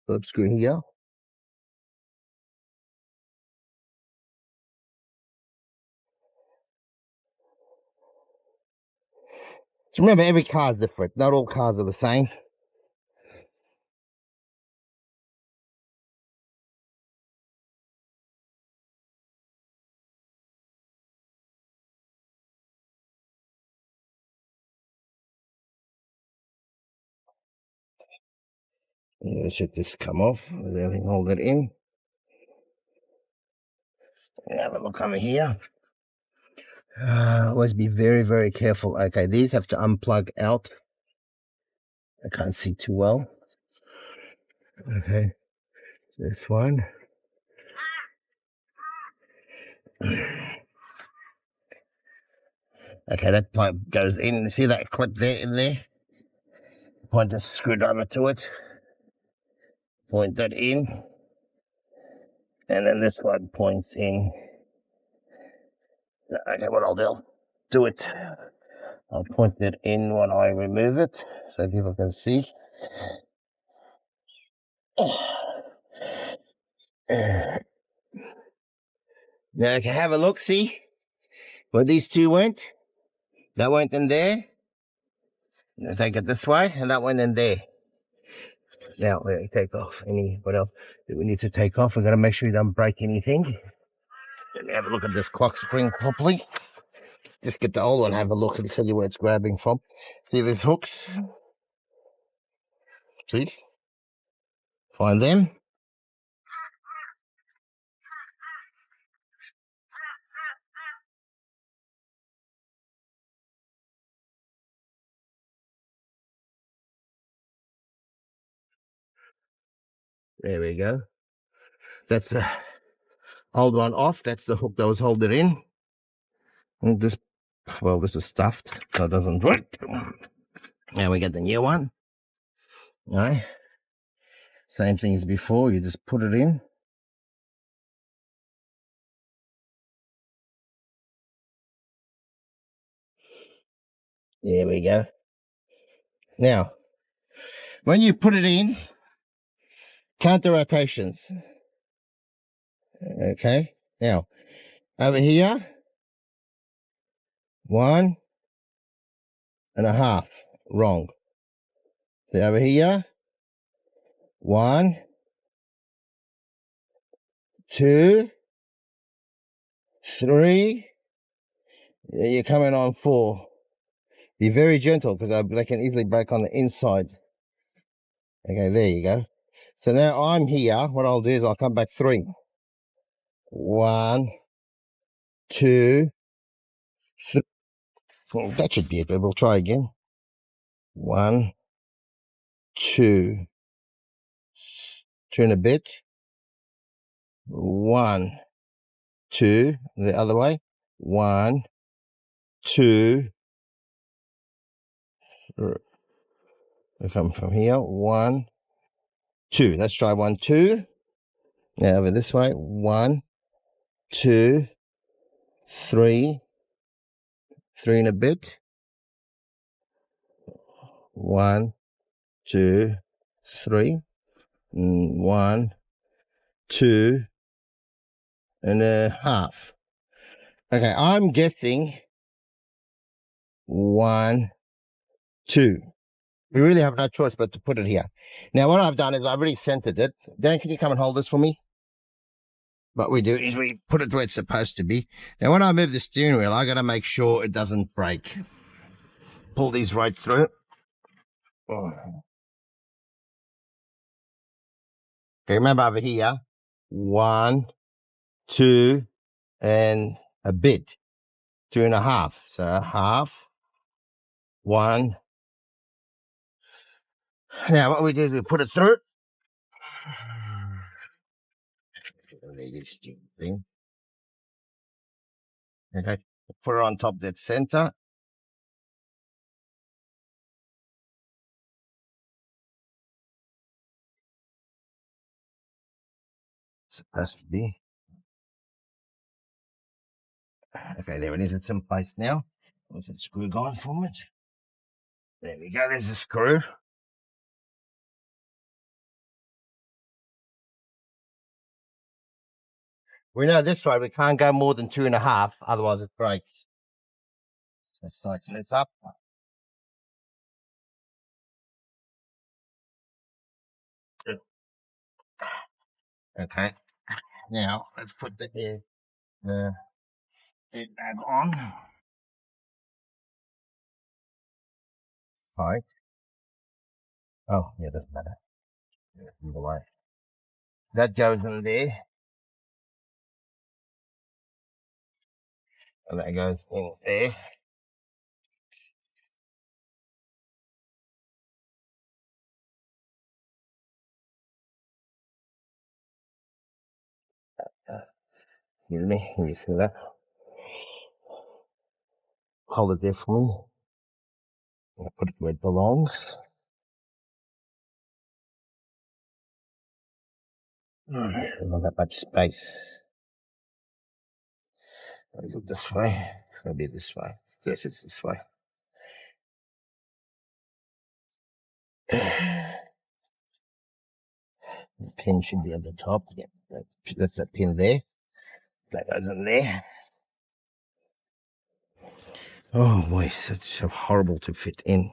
Phillip screw here. So remember, every car is different. Not all cars are the same. Should this come off? Everything hold it in. Have a look over here. Always be very, very careful. Okay, these have to unplug out. I can't see too well. Okay, this one. Okay, that pipe goes in. See that clip there in there? Point the screwdriver to it. Point that in. And then this one points in. Okay, what I'll do it. I'll point it in when I remove it so people can see. Now, okay, have a look, see where these two went? That went in there. Take it this way, and that went in there. Now, we take off what else do we need to take off? We've got to make sure you don't break anything. Have a look at this clock spring properly. Just get the old one, have a look and tell you where it's grabbing from. See these hooks? See? Find them. There we go. That's the old one off. That's the hook that was holding it in. And this, well, this is stuffed, so it doesn't work. Now we get the new one. All right. Same thing as before. You just put it in. There we go. Now, when you put it in, count the rotations. Okay. Now, over here, 1.5. Wrong. So over here, 1, 2, 3. You're coming on 4. Be very gentle because they can easily break on the inside. Okay, there you go. So now I'm here. What I'll do is I'll come back 3. 1, 2, 3. Well, that should be it, but we'll try again. 1, 2. Turn a bit. 1, 2. The other way. 1, 2. We come from here. 1, 2. Let's try 1, 2. Now over this way. 1, 2, 3. 3 and a bit. 1, 2, 3. 1, 2 and a half. Okay, I'm guessing 1, 2. We really have no choice but to put it here. Now, what I've done is I've already centered it. Dan, can you come and hold this for me? What we do is we put it where it's supposed to be. Now, when I move the steering wheel, I got to make sure it doesn't break. Pull these right through. Oh. Okay, remember over here, 1, 2, and a bit. 2.5. So half. 1. Now, what we do is we put it through. Thing. Okay, put it on top of that center. Supposed to be. Okay, there it is. It's in place now. Where's that screw going for it? There we go. There's the screw. We know this way we can't go more than 2.5, otherwise it breaks. Let's tighten this up. Okay. Now let's put the head bag on. Right. Oh, yeah, that's better. Yeah, either way. That goes in there. And that goes in there. Excuse me. Can you see that? Hold it there for me. I'll put it where it belongs. Not that much space. Is it this way? It's going to be this way. Yes, it's this way. The pin should be at the top. Yeah, that's that pin there. That goes in there. Oh boy, it's so horrible to fit in.